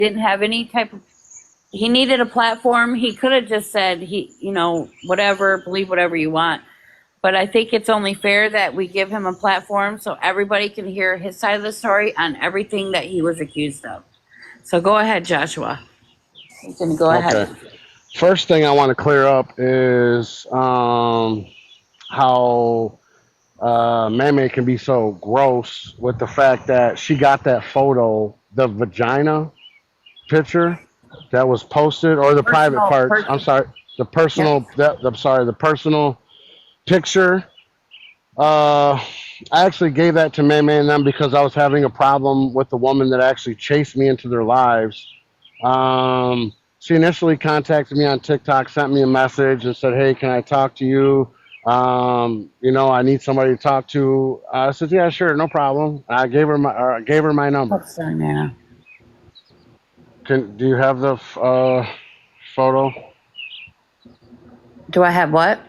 didn't have any type of, he needed a platform. He could have just said, whatever, believe whatever you want. But I think it's only fair that we give him a platform so everybody can hear his side of the story on everything that he was accused of. So go ahead, Joshua. You can go Okay. ahead. First thing I want to clear up is how Mame can be so gross with the fact that she got that photo, the vagina picture that was posted, or the private Personal, parts. I'm personal. sorry, the Yep. personal. I'm sorry, the personal picture. Uh, I actually gave that to Mame and them because I was having a problem with the woman that actually chased me into their lives. She initially contacted me on TikTok, sent me a message, and said, "Hey, can I talk to you? I need somebody to talk to." I said, "Yeah, sure, no problem." I gave her my number. What's on there? Do you have the photo? Do I have what?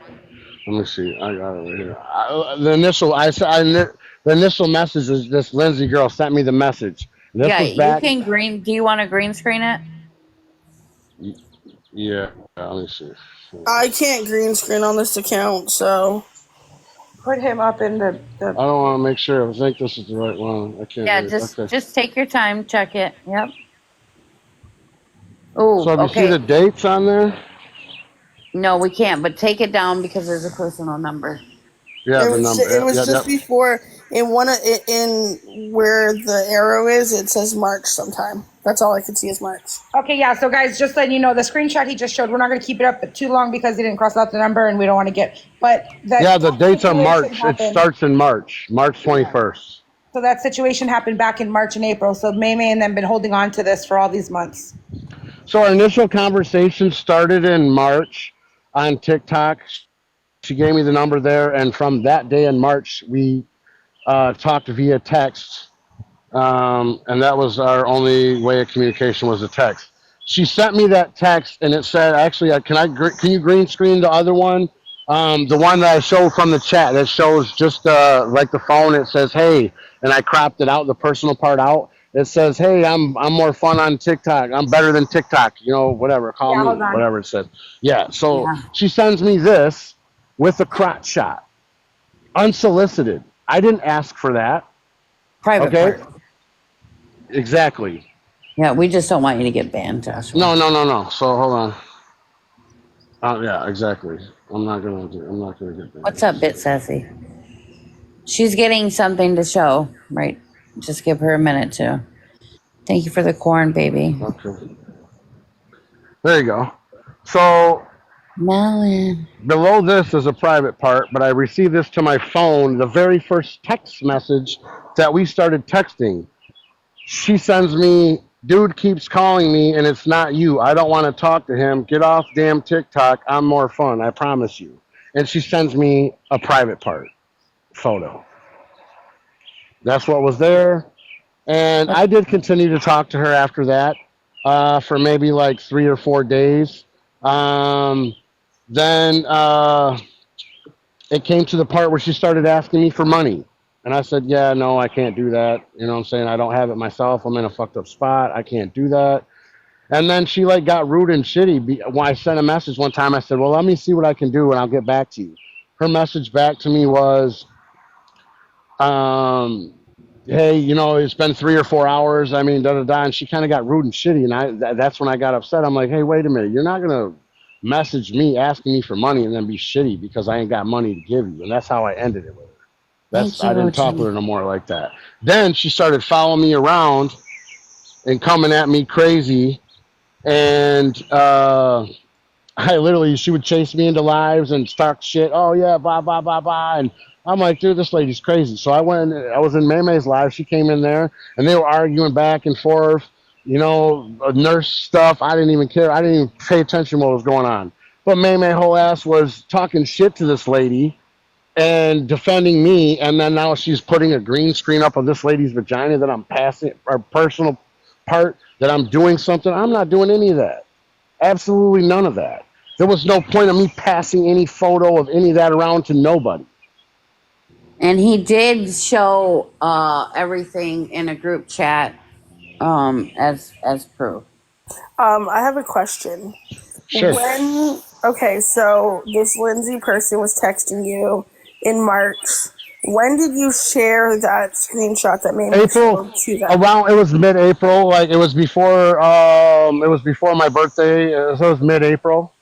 Let me see. I got it right here. The initial message is this Lindsay girl sent me the message. This Yeah, was you back. can green. Do you want to green screen it? Yeah, let me see. I can't green screen on this account, so Put him up in the I don't want to make sure. I think this is the right one. I can't Yeah, read. just Okay. just take your time, check it. Yep. Oh, So, if you see okay. the dates on there, No, we can't, but take it down because there's a personal number. yeah, the number. it was Yeah, yeah. just before in where the arrow is. It says March sometime. That's all I could see is March. Okay, yeah. So, guys, just letting you know, the screenshot he just showed, we're not going to keep it up too long because he didn't cross out the number, and we don't want to get. But Yeah, that the dates are situation March. It happened. starts in March, March Yeah. 21st. So that situation happened back in March and April. So May and them been holding on to this for all these months. So, our initial conversation started in March on TikTok. She gave me the number there, and from that day in March, we talked via text, and that was our only way of communication was a text. She sent me that text, and it said, "Actually, can you green screen the other one, the one that I showed from the chat that shows just like the phone? It says, 'Hey,' and I cropped it out, the personal part out. It says, 'Hey, I'm more fun on TikTok. I'm better than TikTok. Whatever. Call Yeah, hold me, on. whatever it said.'" Yeah. So Yeah. she sends me this with a crotch shot, unsolicited. I didn't ask for that. Private Okay. part. Exactly. Yeah, we just don't want you to get banned, Joshua. No, no, no, no. So hold on. Yeah, exactly. I'm not gonna get What's banned. up, Bit Sassy? She's getting something to show, right? Just give her a minute to. Thank you for the corn, baby. Okay. There you go. So Melon. below this is a private part, but I received this to my phone, the very first text message that we started texting. She sends me, "Dude keeps calling me and it's not you. I don't want to talk to him. Get off damn TikTok. I'm more fun. I promise you." And she sends me a private part photo. That's what was there. And I did continue to talk to her after that for maybe like 3 or 4 days. Um, then it came to the part where she started asking me for money. And I said, "Yeah, no, I can't do that. You know what I'm saying? I don't have it myself. I'm in a fucked up spot. I can't do that." And then she like got rude and shitty. When I sent a message one time, I said, "Well, let me see what I can do and I'll get back to you." Her message back to me was, um, "Hey, it's been 3 or 4 hours. I mean, da da da." And she kind of got rude and shitty, and that's when I got upset. I'm like, "Hey, wait a minute. You're not gonna message me asking me for money and then be shitty because I ain't got money to give you." And that's how I ended it with her. Thank I you, didn't talk with her Jeannie. no more like that. Then she started following me around and coming at me crazy, and I literally, she would chase me into lives and talk shit. "Oh yeah, blah blah blah blah," and I'm like, "Dude, this lady's crazy." So I was in Maymay's live. She came in there, and they were arguing back and forth. Nurse stuff. I didn't even care. I didn't even pay attention to what was going on. But Maymay whole ass was talking shit to this lady and defending me, and then now she's putting a green screen up of this lady's vagina that I'm passing, or personal part that I'm doing something. I'm not doing any of that. Absolutely none of that. There was no point of me passing any photo of any of that around to nobody. And he did show everything in a group chat as proof. I have a question. Sure. So this Lindsay person was texting you in March. When did you share that screenshot that made me April, showed to them? around, it was mid-April. Like it was before my birthday. So it was mid-April.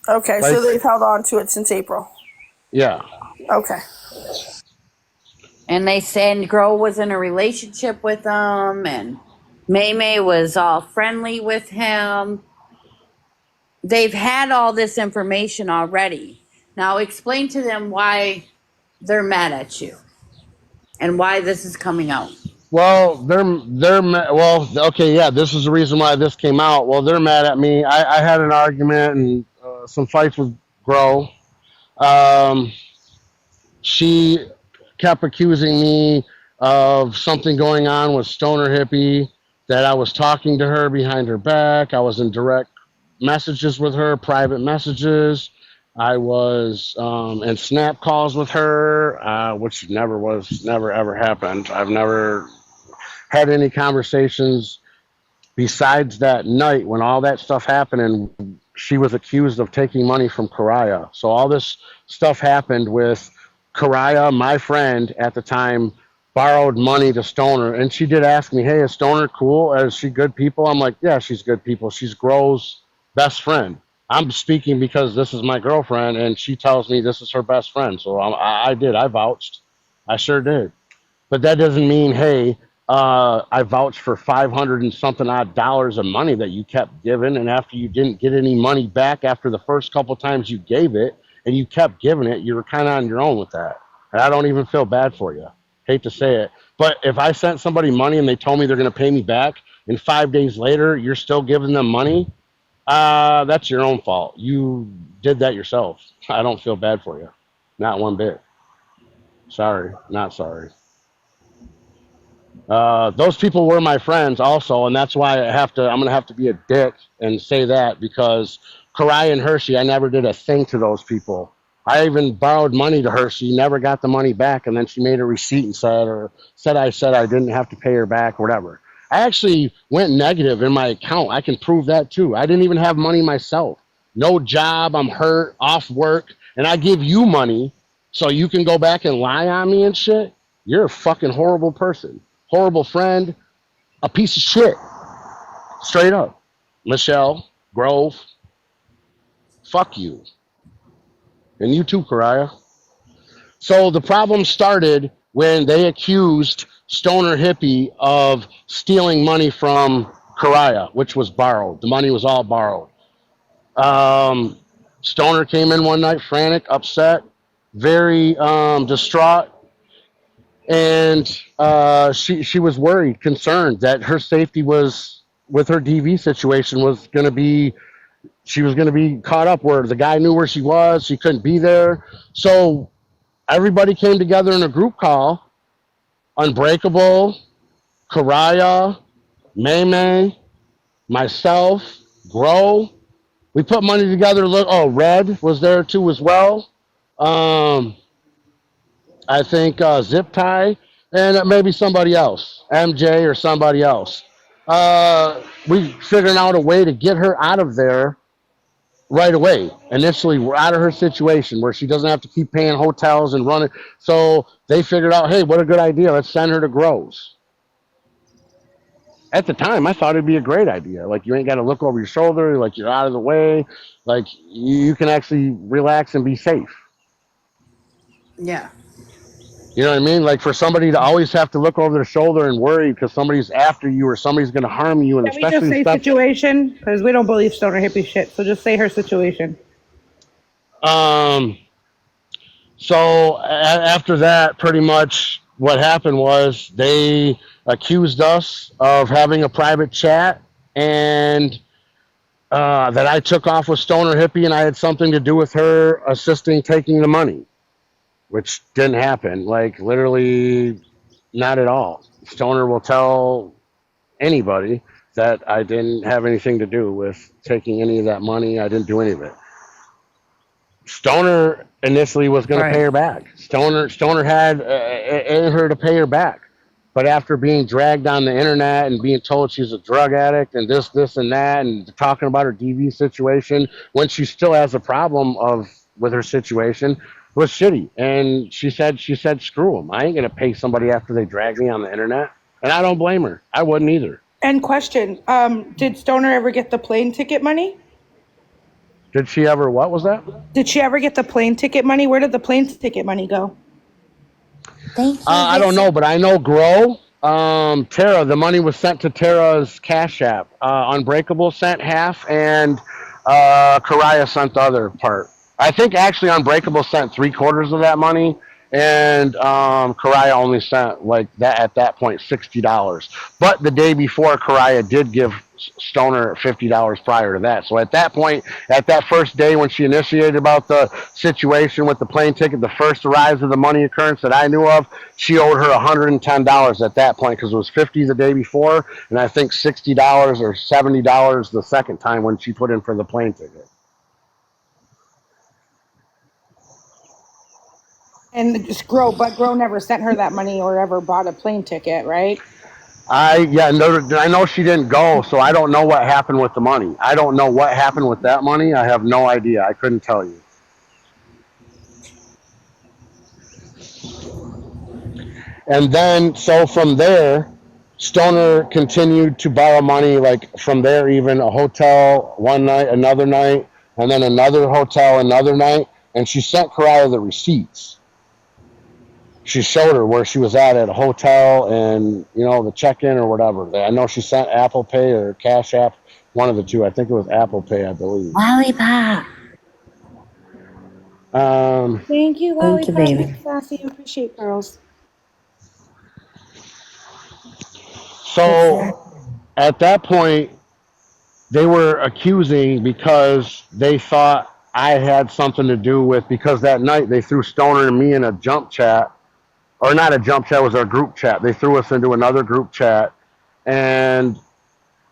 Okay, Like, so they've held on to it since April. yeah. Okay. And they said Girl was in a relationship with him, and May May was all friendly with him. They've had all this information already. Now explain to them why they're mad at you and why this is coming out. Well, well, okay, yeah. This is the reason why this came out. Well, they're mad at me. I had an argument and some fights with Grow. Um, she kept accusing me of something going on with Stoner Hippie, that I was talking to her behind her back. I was in direct messages with her, private messages. I was in snap calls with her, which never ever happened. I've never had any conversations besides that night when all that stuff happened and she was accused of taking money from Karaya. So all this stuff happened with Karaya, my friend at the time, borrowed money to Stoner. And she did ask me, hey, is Stoner cool? Is she good people? I'm like, yeah, she's good people. She's Gro's best friend. I'm speaking because this is my girlfriend and she tells me this is her best friend. So I vouched. I sure did. But that doesn't mean, hey, I vouched for 500 and something odd dollars of money that you kept giving, and after you didn't get any money back after the first couple times you gave it, and you kept giving it, you were kind of on your own with that. And I don't even feel bad for you. Hate to say it, but if I sent somebody money and they told me they're going to pay me back, and 5 days later you're still giving them money, that's your own fault. You did that yourself. I don't feel bad for you, not one bit. Sorry, not sorry. Those people were my friends also, and that's why I'm gonna have to be a dick and say that because Karai and Hershey, I never did a thing to those people. I even borrowed money to her. She never got the money back, and then she made a receipt and said I didn't have to pay her back, whatever. I actually went negative in my account. I can prove that too. I didn't even have money myself. No job. I'm hurt, off work, and I give you money so you can go back and lie on me and shit. You're a fucking horrible person, horrible friend, a piece of shit. Straight up. Michelle, Grove, fuck you. And you too, Karaya. So the problem started when they accused Stoner Hippie of stealing money from Karaya, which was borrowed. The money was all borrowed. Um, Stoner came in one night frantic, upset, very distraught, and she was worried, concerned that her safety was with her DV situation was going to be she was going to be caught up where the guy knew where she was. She couldn't be there, so everybody came together in a group call. Unbreakable, Karaya, May, myself, Grow. We put money together. Look, oh, Red was there too as well. Um, I think Zip Tie and maybe somebody else, MJ or somebody else. We figured out a way to get her out of there right away. Initially, we're out of her situation where she doesn't have to keep paying hotels and running. So they figured out, hey, what a good idea. Let's send her to Groves. At the time, I thought it'd be a great idea. Like, you ain't got to look over your shoulder. Like, you're out of the way. Like, you can actually relax and be safe. Yeah. You know what I mean? Like, for somebody to always have to look over their shoulder and worry because somebody's after you or somebody's going to harm you, and Can we just especially say stuff. situation? Because we don't believe stoner hippie shit. So just say her situation. Um, so after that, pretty much what happened was they accused us of having a private chat and that I took off with Stoner Hippie and I had something to do with her assisting taking the money, which didn't happen. Like, literally, not at all. Stoner will tell anybody that I didn't have anything to do with taking any of that money. I didn't do any of it. Stoner initially was going to pay Right. her back. Stoner had in her to pay her back, But after being dragged on the internet and being told she's a drug addict and this, and that, and talking about her DV situation, when she still has a problem of with her situation, was shitty. And she said, screw them. I ain't gonna pay somebody after they drag me on the internet. And I don't blame her. I wouldn't either. And question, did Stoner ever get the plane ticket money? Did she ever? What was that? Did she ever get the plane ticket money? Where did the plane ticket money go? Thank you. I don't know, but I know Grow. Tara, the money was sent to Tara's Cash App. Unbreakable sent half, and Karaya sent the other part. I think actually Unbreakable sent three-quarters of that money, and Karaya only sent like that at that point $60. But the day before, Karaya did give Stoner $50 prior to that. So at that point, at that first day when she initiated about the situation with the plane ticket, the first rise of the money occurrence that I knew of, she owed her $110 at that point because it was $50 the day before, and I think $60 or $70 the second time when she put in for the plane ticket. And just Grow never sent her that money or ever bought a plane ticket, right? I know she didn't go, so I don't know what happened with the money. I don't know what happened with that money. I have no idea. I couldn't tell you. And then, so from there, Stoner continued to borrow money, like from there, even a hotel one night, another night, and then another hotel another night. And she sent Karaya the receipts. She showed her where she was at a hotel and, the check-in or whatever. I know she sent Apple Pay or Cash App, one of the two. I think it was Apple Pay, I believe. Lollipop. Thank you, Thank you, Lollipop. baby. Sassy. Appreciate girls. So at that point, they were accusing because they thought I had something to do with, because that night they threw Stoner and me in a jump chat, or not a jump chat, it was our group chat. They threw us into another group chat, and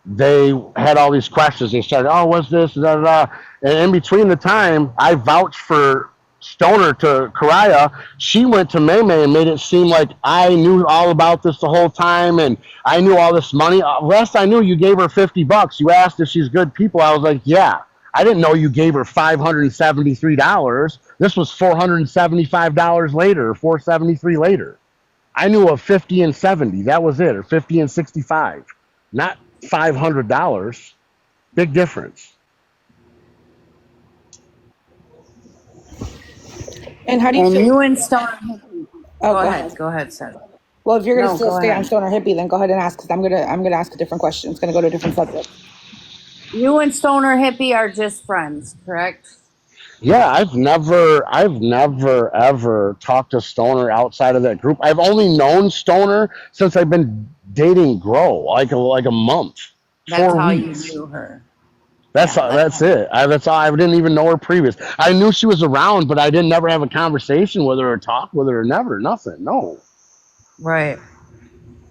they had all these questions. They started, oh, what's this? Da, da, da. And in between the time, I vouched for Stoner to Karaya. She went to May May and made it seem like I knew all about this the whole time, and I knew all this money. Last I knew, you gave her $50. You asked if she's good people. I was like, yeah. I didn't know you gave her $573. This was $475 later, $473 later. I knew of 50 and 70. That was it, or 50 and 65. Not $500. Big difference. And how do you And feel? you and Stoner. Oh, Go ahead. Go ahead, Sarah. Well, if you're gonna No, still go stay ahead. on Stoner Hippie, then go ahead and ask, because I'm gonna ask a different question. It's gonna go to a different subject. You and Stoner Hippie are just friends, correct? Yeah, I've never ever talked to Stoner outside of that group. I've only known Stoner since I've been dating Grow, like a month, That's 4 how you weeks. knew her. That's Yeah, that's it. That's all. I didn't even know her previous. I knew she was around, but I didn't never have a conversation with her or talk with her. Never, nothing. No. right.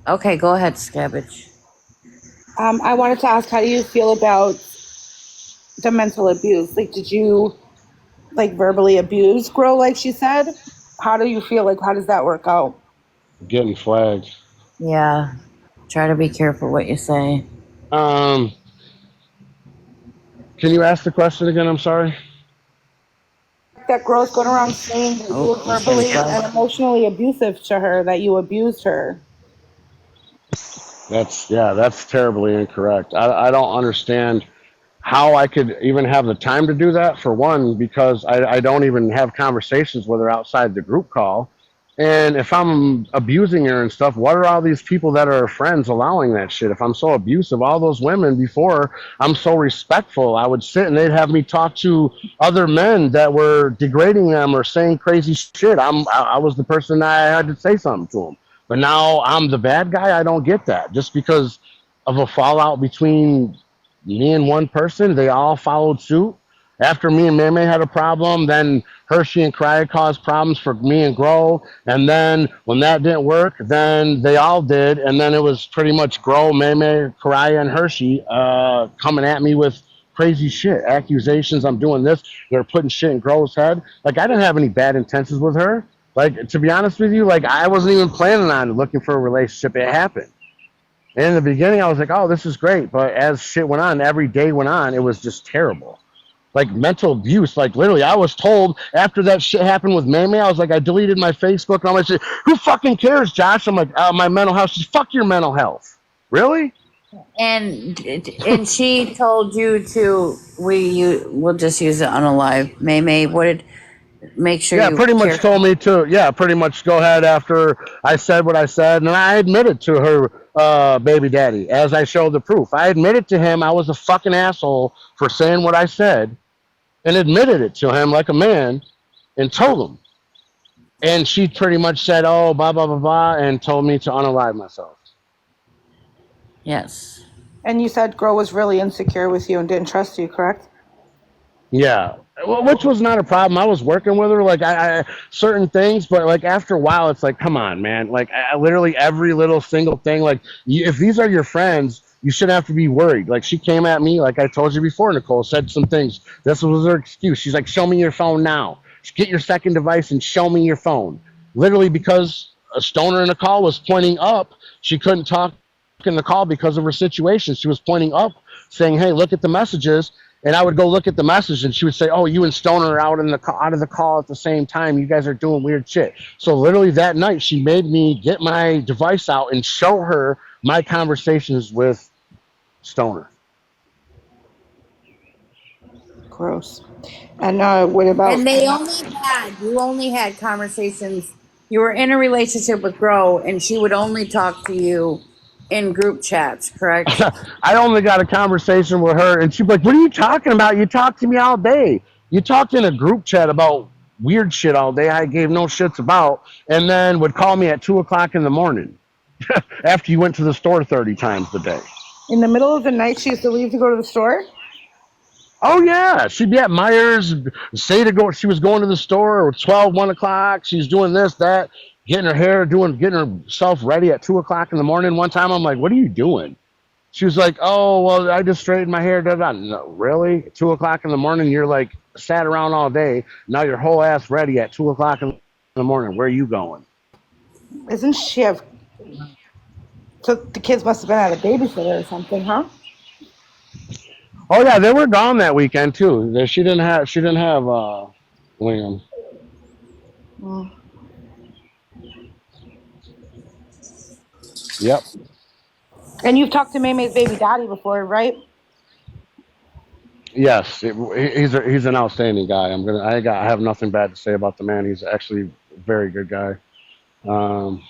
Okay, go ahead, Scabbage. I wanted to ask, how do you feel about the mental abuse? Like, did you verbally abuse Grow, like she said? How do you feel? How does that work out? Getting flagged. Yeah. Try to be careful what you say. Um, can you ask the question again? I'm sorry. That Grow's going around saying that you Oh, were verbally and emotionally abusive to her, that you abused her. That's terribly incorrect. I don't understand how I could even have the time to do that, for one, because I don't even have conversations with her outside the group call. And if I'm abusing her and stuff, what are all these people that are friends allowing that shit? If I'm so abusive, all those women before, I'm so respectful. I would sit and they'd have me talk to other men that were degrading them or saying crazy shit. I was the person that I had to say something to them. But now I'm the bad guy. I don't get that. Just because of a fallout between me and one person, they all followed suit. After me and Meme had a problem, then Hershey and Cryer caused problems for me and Grow. And then when that didn't work, then they all did. And then it was pretty much Grow, Meme, Cryer, and Hershey coming at me with crazy shit, accusations. I'm doing this. They're putting shit in Grow's head. Like, I didn't have any bad intentions with her. Like, to be honest with you, like, I wasn't even planning on looking for a relationship. It happened. And in the beginning, I was like, oh, this is great. But as shit went on, every day went on, it was just terrible. Like, mental abuse. Like, literally, I was told after that shit happened with Mamie, I was like, I deleted my Facebook and all my shit. Who fucking cares, Josh? I'm like, my mental health. She's, fuck your mental health. Really? And she told you to we'll just use it unalive. May would make sure Yeah, you pretty much care. told me to, yeah, pretty much go ahead after I said what I said. And I admitted to her baby daddy as I showed the proof. I admitted to him I was a fucking asshole for saying what I said and admitted it to him like a man and told him. And she pretty much said, oh, blah, blah, blah, blah, and told me to unalive myself. Yes. And you said girl was really insecure with you and didn't trust you, correct? Yeah, well, which was not a problem. I was working with her, like I certain things, but like after a while, it's like, come on, man. Like I literally every little single thing. Like if these are your friends, you shouldn't have to be worried. Like she came at me, like I told you before. Nicole said some things. This was her excuse. She's like, show me your phone now. Get your second device and show me your phone. Literally because a stoner in the call was pointing up, she couldn't talk in the call because of her situation. She was pointing up, saying, hey, look at the messages. And I would go look at the message, and she would say, "Oh, you and Stoner are out out of the call at the same time. You guys are doing weird shit." So literally that night, she made me get my device out and show her my conversations with Stoner. Gross. And what about? And you only had conversations. You were in a relationship with Grow, and she would only talk to you in group chats, correct? I only got a conversation with her, and she'd be like, "What are you talking about? You talk to me all day. You talked in a group chat about weird shit all day. I gave no shits about, and then would call me at 2 o'clock in the morning after you went to the store 30 times a day." In the middle of the night, she used to leave to go to the store? Oh yeah, she'd be at Myers, say to go. She was going to the store at 12, 1 o'clock. She's doing this, that, getting her hair, getting herself ready at 2 o'clock in the morning. One time, I'm like, "What are you doing?" She was like, "Oh well, I just straightened my hair." Da, da. No, really? 2 o'clock in the morning? You're like sat around all day. Now your whole ass ready at 2 o'clock in the morning. Where are you going? Isn't she have? So the kids must have been at a babysitter or something, huh? Oh yeah, they were gone that weekend too. She didn't have. Liam. Mm. Yep. And you've talked to Maymay's baby daddy before, right? Yes, he's an outstanding guy. I have nothing bad to say about the man. He's actually a very good guy. Um,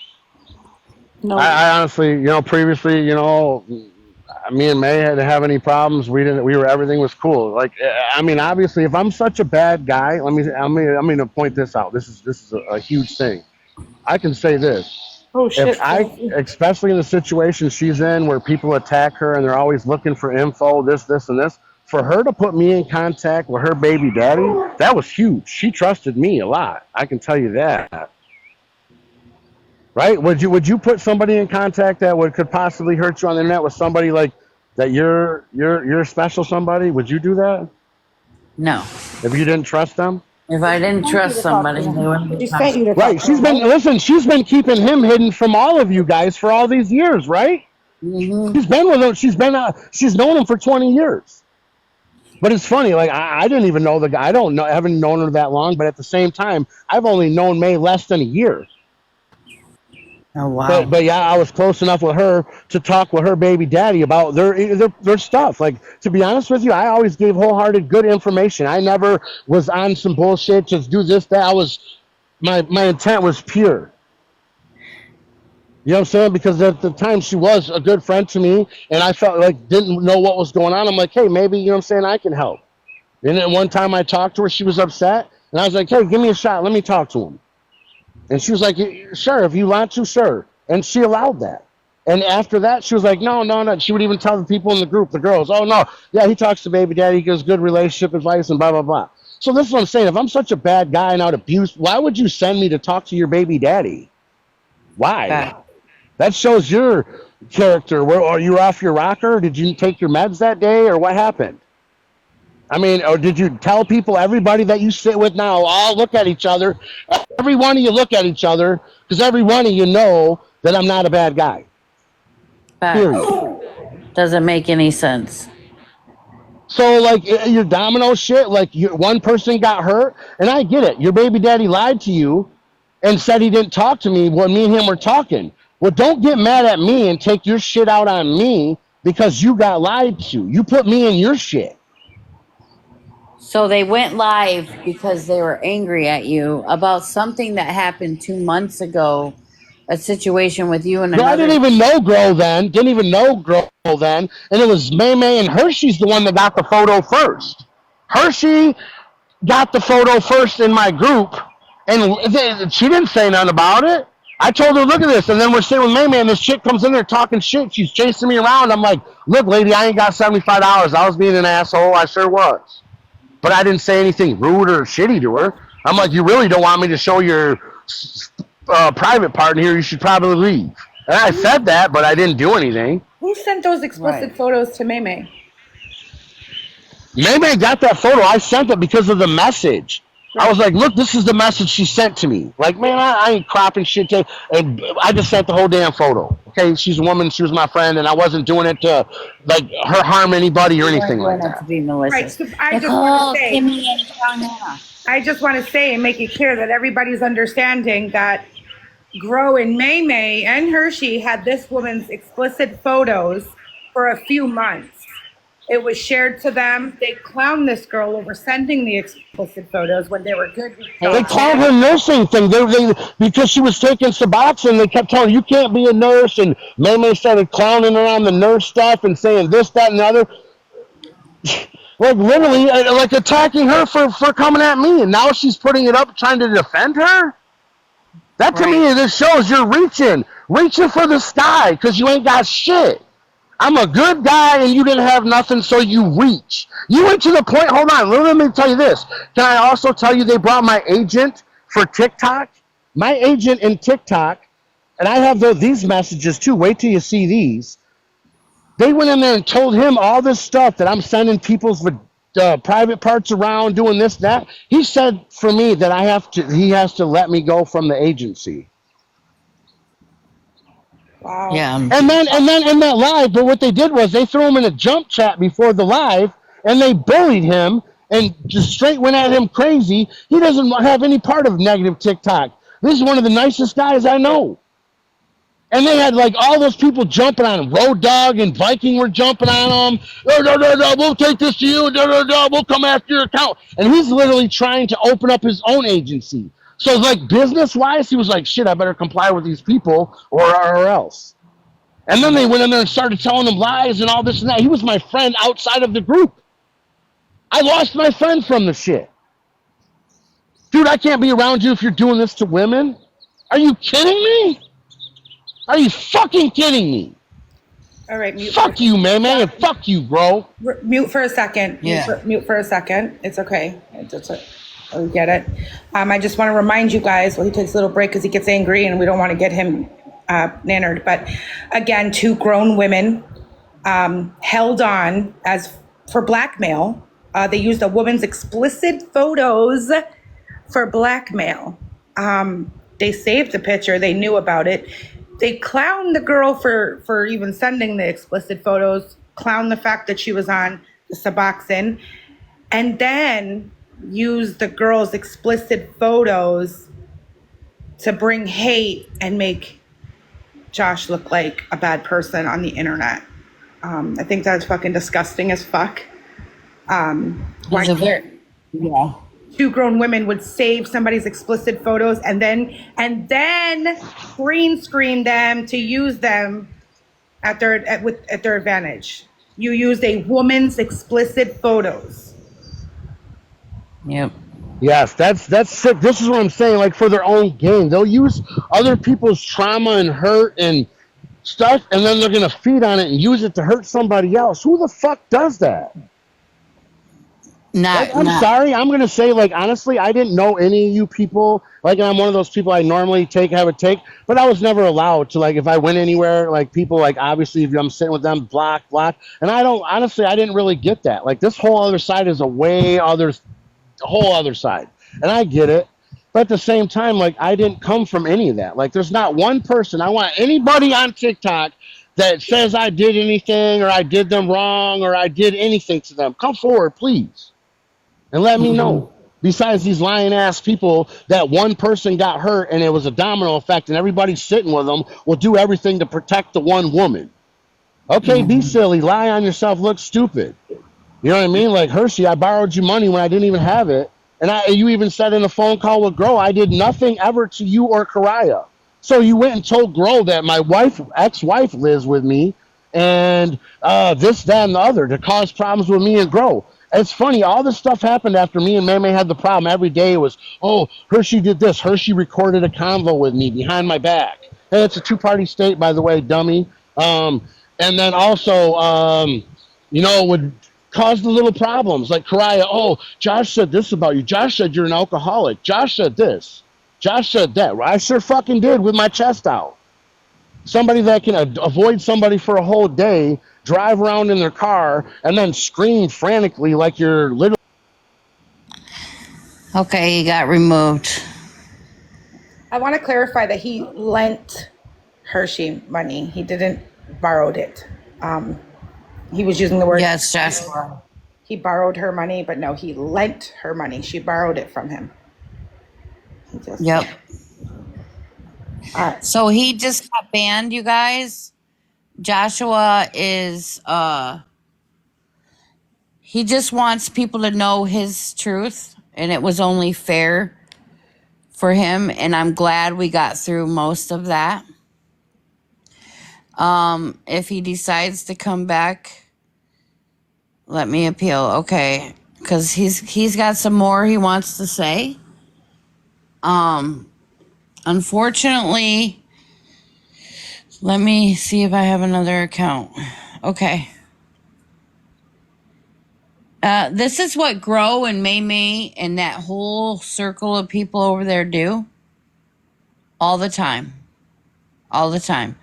No. I honestly, previously, me and May had to have any problems. We didn't. We were everything was cool. Like, I mean, obviously, if I'm such a bad guy, I'm going to point this out. This is a huge thing. I can say this. Oh shit. Especially in the situation she's in where people attack her and they're always looking for info, this, and this, for her to put me in contact with her baby daddy, that was huge. She trusted me a lot. I can tell you that. Right? Would you put somebody in contact that could possibly hurt you on the internet with somebody like that you're special somebody? Would you do that? No. If you didn't trust them? If I didn't trust somebody, they wouldn't be She sent you to Right. talk to him. She's been keeping him hidden from all of you guys for all these years, right? Mm-hmm. She's been with him. She's known him for 20 years. But it's funny, like I didn't even know the guy. I haven't known her that long, but at the same time, I've only known May less than a year. Oh wow. But yeah, I was close enough with her to talk with her baby daddy about their stuff. Like, to be honest with you, I always gave wholehearted good information. I never was on some bullshit, just do this, that. My intent was pure. You know what I'm saying? Because at the time she was a good friend to me, and I felt like didn't know what was going on. I'm like, hey, maybe, you know what I'm saying, I can help. And then one time I talked to her, she was upset, and I was like, hey, give me a shot, let me talk to him. And she was like, sure, if you want to, sure. And she allowed that. And after that, she was like, no. She would even tell the people in the group, the girls, oh, no, yeah, he talks to baby daddy, he gives good relationship advice and blah, blah, blah. So this is what I'm saying. If I'm such a bad guy and out abused, why would you send me to talk to your baby daddy? Why? That shows your character. Are you off your rocker? Did you take your meds that day, or what happened? I mean, or did you tell people, everybody that you sit with now, all look at each other? every one of you look at each other because every one of you know that I'm not a bad guy. Period. Doesn't make any sense. So like your domino shit, like one person got hurt, and I get it. Your baby daddy lied to you and said he didn't talk to me when me and him were talking. Well, don't get mad at me and take your shit out on me because you got lied to. You put me in your shit. So they went live because they were angry at you about something that happened 2 months ago, a situation with you and Girl, I another. didn't even know Grow then. Didn't even know Grow then. And it was May May and Hershey's the one that got the photo first. Hershey got the photo first in my group, and she didn't say nothing about it. I told her, look at this. And then we're sitting with May May, and this chick comes in there talking shit. She's chasing me around. I'm like, look, lady, I ain't got $75. I was being an asshole. I sure was. But I didn't say anything rude or shitty to her. I'm like, you really don't want me to show your private part in here? You should probably leave. And I said that, but I didn't do anything. Who sent those explicit photos to May May? May May got that photo. I sent it because of the message. I was like, look, this is the message she sent to me. Like, man, I ain't cropping shit. And I just sent the whole damn photo. Okay, she's a woman. She was my friend, and I wasn't doing it to, like, her harm anybody or anything like that. To be malicious. Right, so I just Nicole, want to say, Kimmy, and Tanya. I just want to say and make it clear that everybody's understanding that Grow and May May and Hershey had this woman's explicit photos for a few months. It was shared to them. They clowned this girl over sending the explicit photos when they were good. They called her nursing thing. They because she was taking Suboxone. They kept telling her, you can't be a nurse. And May May started clowning her on the nurse stuff and saying this, that, and the other. Like literally, like attacking her for coming at me. And now she's putting it up trying to defend her. That to me, this shows you're reaching for the sky because you ain't got shit. I'm a good guy and you didn't have nothing, so you reach. You went to the point, hold on, let me tell you this. Can I also tell you they brought my agent for TikTok? My agent in TikTok, and I have these messages too, wait till you see these. They went in there and told him all this stuff that I'm sending people's private parts around, doing this, that. He said for me that he has to let me go from the agency. Wow. Yeah. And then in that live, but what they did was they threw him in a jump chat before the live, and they bullied him and just straight went at him crazy. He doesn't have any part of negative TikTok. This is one of the nicest guys I know. And they had like all those people jumping on him. Road Dogg and Viking were jumping on him. No, we'll take this to you. No, we'll come after your account. And he's literally trying to open up his own agency. So like business-wise, he was like, shit, I better comply with these people or else. And then they went in there and started telling him lies and all this and that. He was my friend outside of the group. I lost my friend from the shit. Dude, I can't be around you if you're doing this to women. Are you kidding me? Are you fucking kidding me? All right, mute. Fuck you, man, and fuck you, bro. Mute for a second. Yeah. Mute for a second. It's okay. We get it. I just want to remind you guys, well, he takes a little break because he gets angry and we don't want to get him nannered. But again, 2 grown women held on as for blackmail. They used a woman's explicit photos for blackmail. They saved the picture. They knew about it. They clowned the girl for even sending the explicit photos, clowned the fact that she was on the Suboxone, and then used the girl's explicit photos to bring hate and make Josh look like a bad person on the internet. I think that's fucking disgusting as fuck. Why 2 grown women would save somebody's explicit photos and then green screen them to use them at their advantage. You used a woman's explicit photos. Yep. Yes, that's sick. This is what I'm saying. Like for their own gain, they'll use other people's trauma and hurt and stuff, and then they're gonna feed on it and use it to hurt somebody else. Who the fuck does that? I'm sorry. I'm gonna say, like, honestly, I didn't know any of you people. Like, and I'm one of those people I normally have a take, but I was never allowed to. Like, if I went anywhere, like people, like obviously, if I'm sitting with them, block, and I don't. Honestly, I didn't really get that. Like, this whole other side is a whole other side, and I get it. But at the same time, like I didn't come from any of that. Like there's not one person. I want anybody on TikTok that says I did anything or I did them wrong or I did anything to them. Come forward, please, and let me know. Besides these lying ass people that one person got hurt and it was a domino effect and everybody's sitting with them will do everything to protect the one woman. Okay, be silly, lie on yourself, look stupid. You know what I mean? Like Hershey, I borrowed you money when I didn't even have it. And you even said in a phone call with Grow, I did nothing ever to you or Karaya. So you went and told Grow that my ex-wife lives with me and this, that, and the other to cause problems with me and Grow. It's funny, all this stuff happened after me and Meme had the problem. Every day it was, oh, Hershey did this. Hershey recorded a convo with me behind my back. Hey, it's a two-party state, by the way, dummy. And then also, would cause the little problems. Like Karaya, oh, Josh said this about you. Josh said you're an alcoholic. Josh said this. Josh said that. Well, I sure fucking did with my chest out. Somebody that can avoid somebody for a whole day, drive around in their car, and then scream frantically like you're literally. Okay, he got removed. I want to clarify that he lent Hershey money. He didn't borrowed it. He was using the word. Yes, Joshua. He borrowed her money, but no, he lent her money. She borrowed it from him. Yep. All right. So he just got banned, you guys. Joshua is he just wants people to know his truth, and it was only fair for him, and I'm glad we got through most of that. If he decides to come back, let me appeal. Okay, because he's got some more he wants to say. Unfortunately, let me see if I have another account. Okay. This is what Grow and May and that whole circle of people over there do all the time. All the time.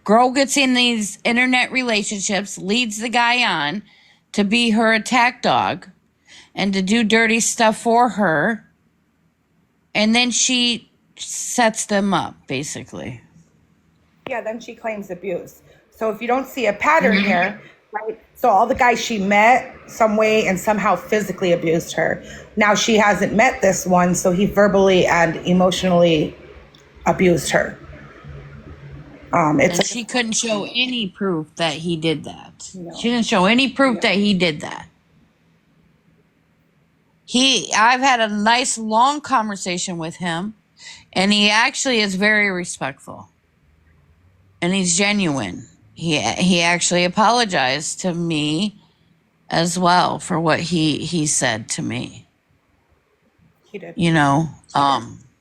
Grow gets in these internet relationships, leads the guy on to be her attack dog and to do dirty stuff for her. And then she sets them up, basically. Yeah, then she claims abuse. So if you don't see a pattern here, right? So all the guys she met some way and somehow physically abused her. Now she hasn't met this one, so he verbally and emotionally abused her. And she couldn't show any proof that he did that. No. She didn't show any proof that he did that. I've had a nice long conversation with him, and he actually is very respectful. And he's genuine. He actually apologized to me as well for what he said to me. He did. You know,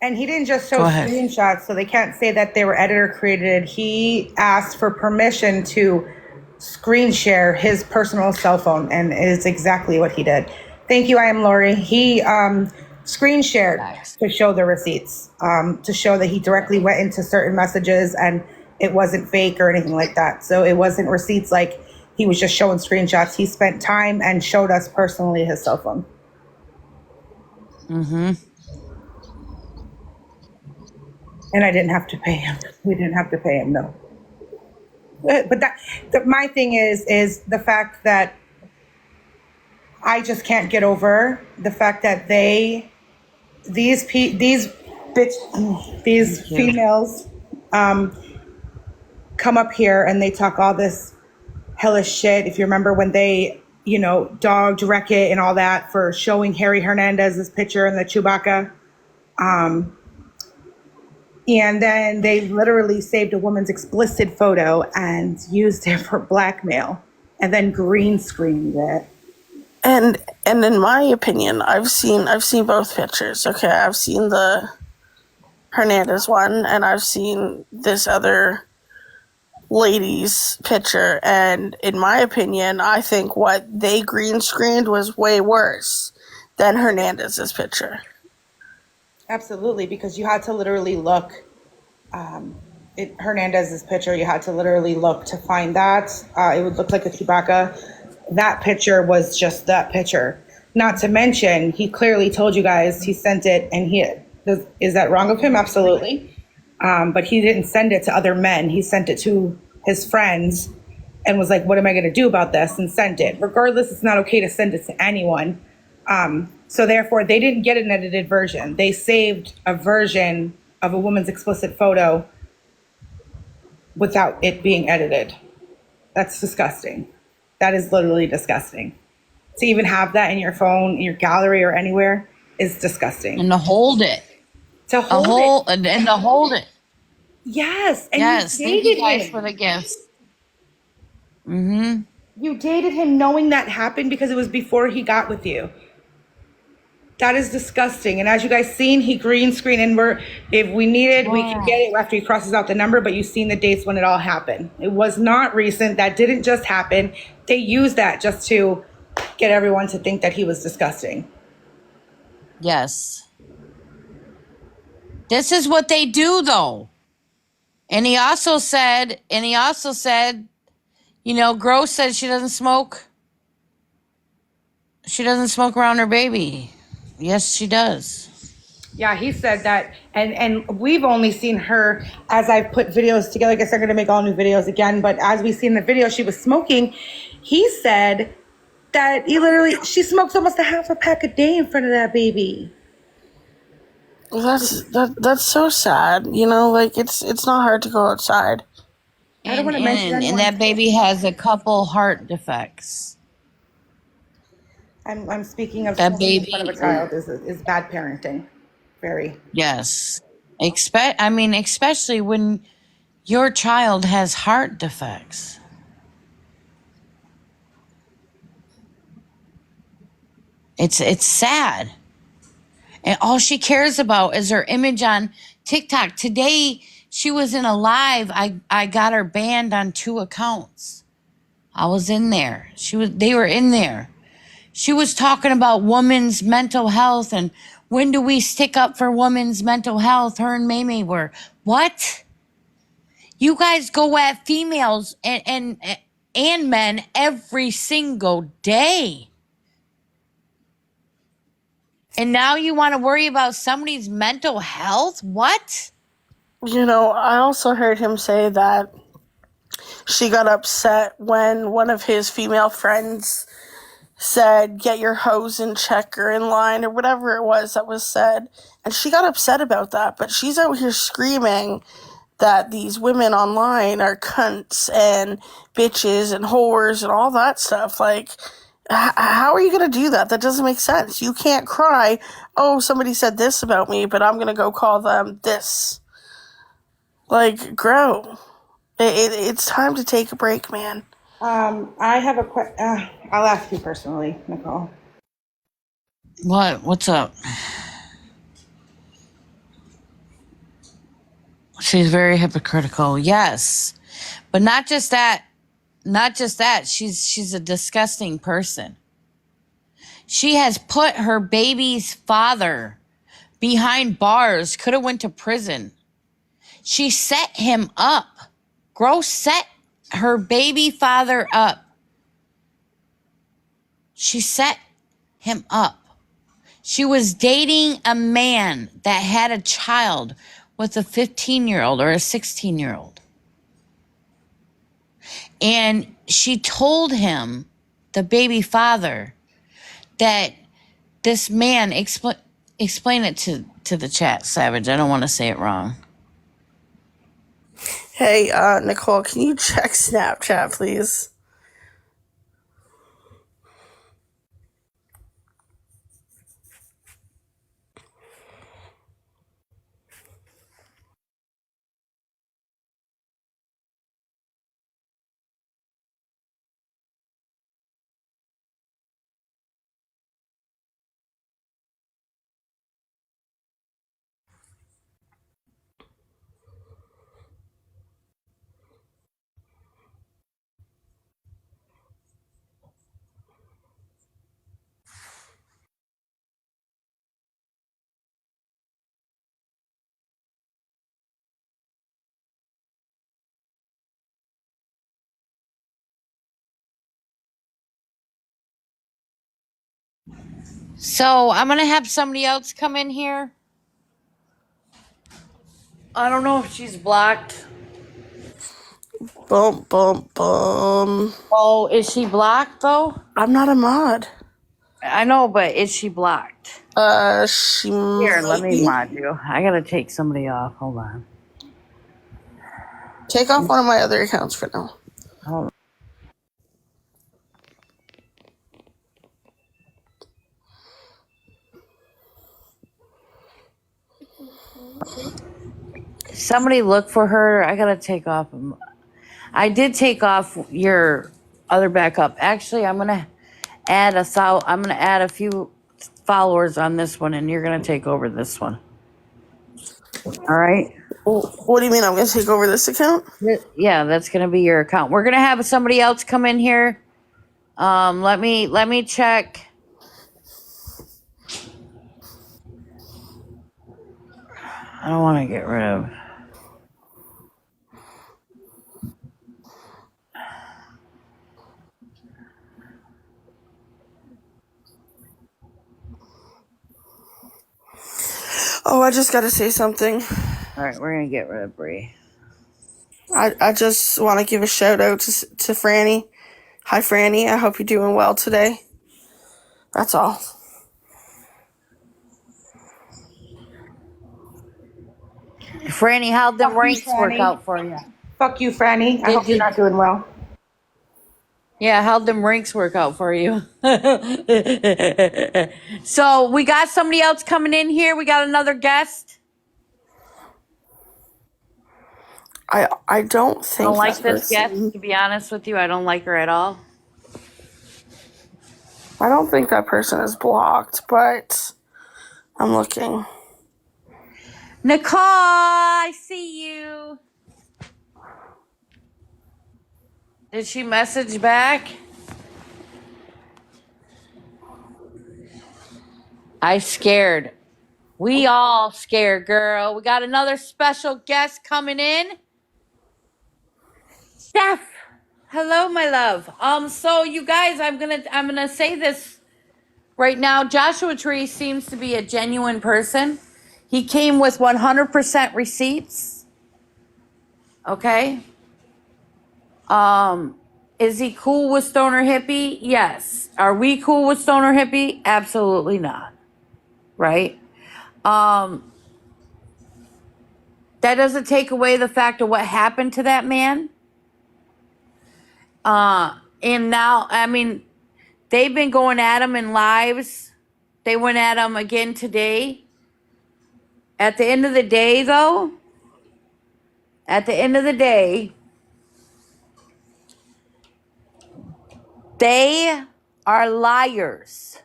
and he didn't just show screenshots, so they can't say that they were editor created. He asked for permission to screen share his personal cell phone, and it is exactly what he did. Thank you, I am Lori. He screen shared to show the receipts, to show that he directly went into certain messages and it wasn't fake or anything like that. So it wasn't receipts like he was just showing screenshots. He spent time and showed us personally his cell phone. Mm-hmm. And I didn't have to pay him. We didn't have to pay him, no. But my thing is the fact that I just can't get over the fact that these females come up here and they talk all this hellish shit. If you remember when they, dogged Wreck-It and all that for showing Harry Hernandez's picture in the Chewbacca. And then they literally saved a woman's explicit photo and used it for blackmail and then green screened it. And in my opinion, I've seen both pictures. Okay, I've seen the Hernandez one and I've seen this other lady's picture, and in my opinion, I think what they green screened was way worse than Hernandez's picture. Absolutely, because you had to literally look Hernandez's picture, you had to literally look to find that. It would look like a Chewbacca. That picture was just that picture. Not to mention, he clearly told you guys he sent it, and Is that wrong of him? Absolutely. But he didn't send it to other men. He sent it to his friends and was like, what am I going to do about this? And sent it. Regardless, it's not okay to send it to anyone. So therefore, they didn't get an edited version. They saved a version of a woman's explicit photo without it being edited. That's disgusting. That is literally disgusting. To even have that in your phone, in your gallery, or anywhere is disgusting. And to hold it. To hold it. And to hold it. Yes. And Yes. you Thank you dated guys for him. the gifts. Mm-hmm. You dated him knowing that happened because it was before he got with you. That is disgusting. And as you guys seen, he green screen, and if we need it, we can get it after he crosses out the number, but you've seen the dates when it all happened. It was not recent. That didn't just happen. They used that just to get everyone to think that he was disgusting. Yes. This is what they do though. And he also said, you know, Gross said she doesn't smoke. She doesn't smoke around her baby. Yes, she does. Yeah, he said that, and we've only seen her as I've put videos together. I guess they're going to make all new videos again, but as we see in the video, she was smoking. He said that she smokes almost a half a pack a day in front of that baby. That's so sad. You know, like it's not hard to go outside. I don't want to mention And anyone's that baby has a couple heart defects. I'm speaking of That smoking in front baby, of a child is bad parenting. Very. yes. Especially when your child has heart defects. It's sad. And all she cares about is her image on TikTok. Today she was in a live. I got her banned on 2 accounts. I was in there. They were in there. She was talking about women's mental health and when do we stick up for women's mental health? Her and Mamie were. What? You guys go at females and men every single day. And now you want to worry about somebody's mental health? What? You know, I also heard him say that she got upset when one of his female friends said, get your hose in check or in line or whatever it was that was said. And she got upset about that, but she's out here screaming that these women online are cunts and bitches and whores and all that stuff. Like, how are you going to do that? That doesn't make sense. You can't cry, oh, somebody said this about me, but I'm going to go call them this. Like, grow. It's time to take a break, man. I have a question. I'll ask you personally, Nicole. What? What's up? She's very hypocritical. Yes. But not just that. Not just that. She's a disgusting person. She has put her baby's father behind bars, could have went to prison. She set him up. Gross set her baby father up. She set him up. She was dating a man that had a child with a 15-year-old or a 16-year-old. And she told him, the baby father, that this man, explain it to the chat, Savage. I don't want to say it wrong. Hey, Nicole, can you check Snapchat, please? So I'm going to have somebody else come in here. I don't know if she's blocked. Boom, boom, boom. Oh, is she blocked though? I'm not a mod. I know, but is she blocked? She Here, let might me be. mod you. I gotta take somebody off. Hold on. Take off one of my other accounts for now. Hold on. Somebody look for her. I gotta take off. I did take off your other backup. Actually, I'm gonna add a few followers on this one, and you're gonna take over this one. All right. What do you mean I'm going to take over this account? Yeah, that's gonna be your account. We're gonna have somebody else come in here. Let me check. I don't want to get rid of. Oh, I just got to say something. All right, we're gonna get rid of Bree. I just want to give a shout out to Franny. Hi, Franny. I hope you're doing well today. That's all. Franny, how'd them Fuck you, ranks work Franny. out for you? Fuck you, Franny. I hope you're not doing well. Yeah, how'd them ranks work out for you? So we got somebody else coming in here. We got another guest. I don't I think don't like that this guest, person. to be honest with you. I don't like her at all. I don't think that person is blocked, but I'm looking. Nicole, I see you. Did she message back? I scared. We all scared, girl. We got another special guest coming in. Steph. Hello, my love. So you guys, I'm gonna say this right now. Joshua Tree seems to be a genuine person. He came with 100% receipts. Okay. Is he cool with Stoner Hippie? Yes. Are we cool with Stoner Hippie? Absolutely not. Right? That doesn't take away the fact of what happened to that man. And now, I mean, they've been going at him in lives. They went at him again today. At the end of the day, though, at the end of the day, they are liars.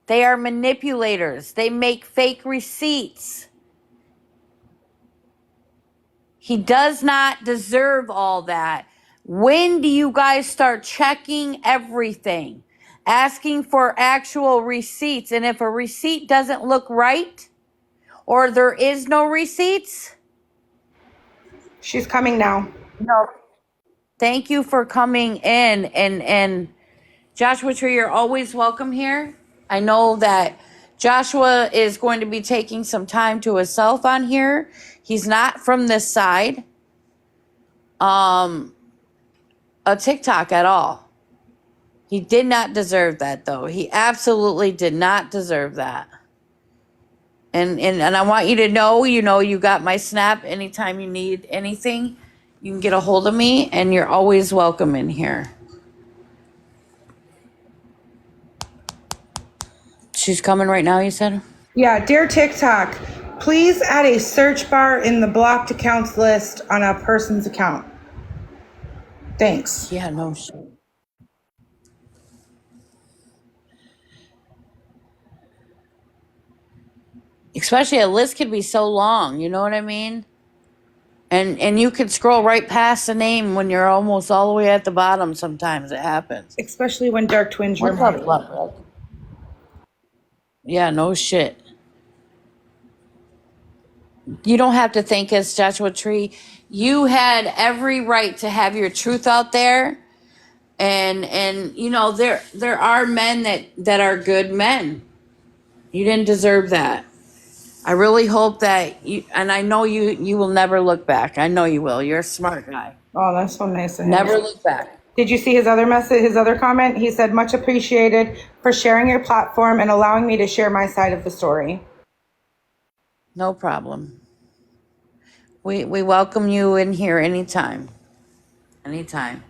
They are manipulators. They make fake receipts. He does not deserve all that. When do you guys start checking everything? Asking for actual receipts. And if a receipt doesn't look right or there is no receipts, She's coming now. no. Thank you for coming in, and Joshua Tree, you're always welcome here. I know that Joshua is going to be taking some time to himself on here. He's not from this side of TikTok at all. He did not deserve that, though. He absolutely did not deserve that. And I want you to know, you got my snap. Anytime you need anything, you can get a hold of me, and you're always welcome in here. She's coming right now, you said? Yeah, dear TikTok, please add a search bar in the blocked accounts list on a person's account. Thanks. Yeah, no shit. Especially a list could be so long, you know what I mean? And you could scroll right past the name when you're almost all the way at the bottom. Sometimes it happens. Especially when Dark Twins What's remind up, me. Love? Yeah, no shit. You don't have to think as Joshua Tree. You had every right to have your truth out there. And there are men that are good men. You didn't deserve that. I really hope that you, and I know you will never look back. I know you will. You're a smart guy. Oh, that's so nice of him. Never look back. Did you see his other message, his other comment? He said, much appreciated for sharing your platform and allowing me to share my side of the story. No problem. We welcome you in here anytime. Anytime.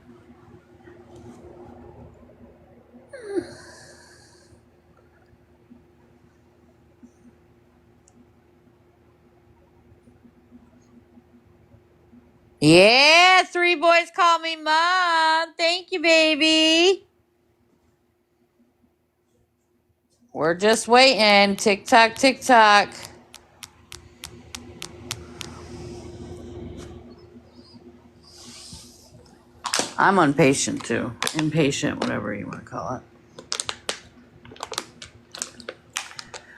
Yeah, 3 boys call me mom. Thank you, baby. We're just waiting. Tick tock, tick tock. I'm impatient too. Impatient, whatever you want to call it.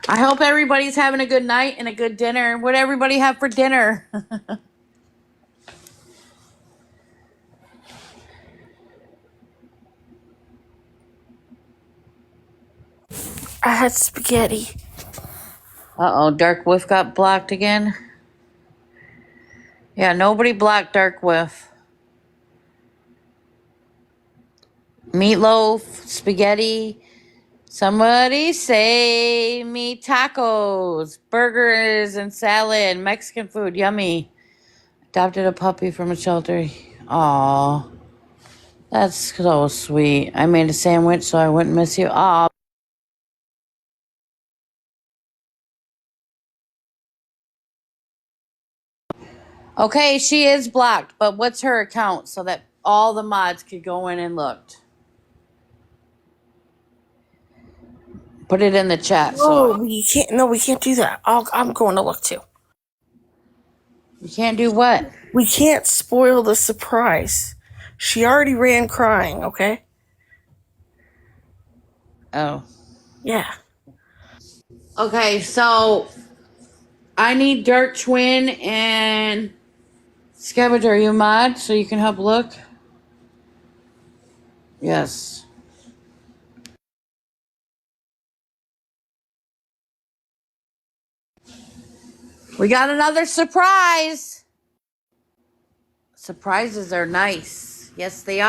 I hope everybody's having a good night and a good dinner. What did everybody have for dinner? I had spaghetti. Uh-oh, Dark Whiff got blocked again. Yeah, nobody blocked Dark Whiff. Meatloaf, spaghetti. Somebody say me tacos, burgers, and salad, Mexican food, yummy. Adopted a puppy from a shelter. Aw, that's so sweet. I made a sandwich so I wouldn't miss you. Aw. Okay, she is blocked, but what's her account so that all the mods could go in and look? Put it in the chat. No, So we can't. No, we can't do that. I'm going to look too. you can't do what? We can't spoil the surprise. She already ran crying. Okay. Oh. Yeah. Okay, so I need Dirt Twin and Scavenger. Are you a mod so you can help look? Yes. We got another surprise. Surprises are nice. Yes, they are.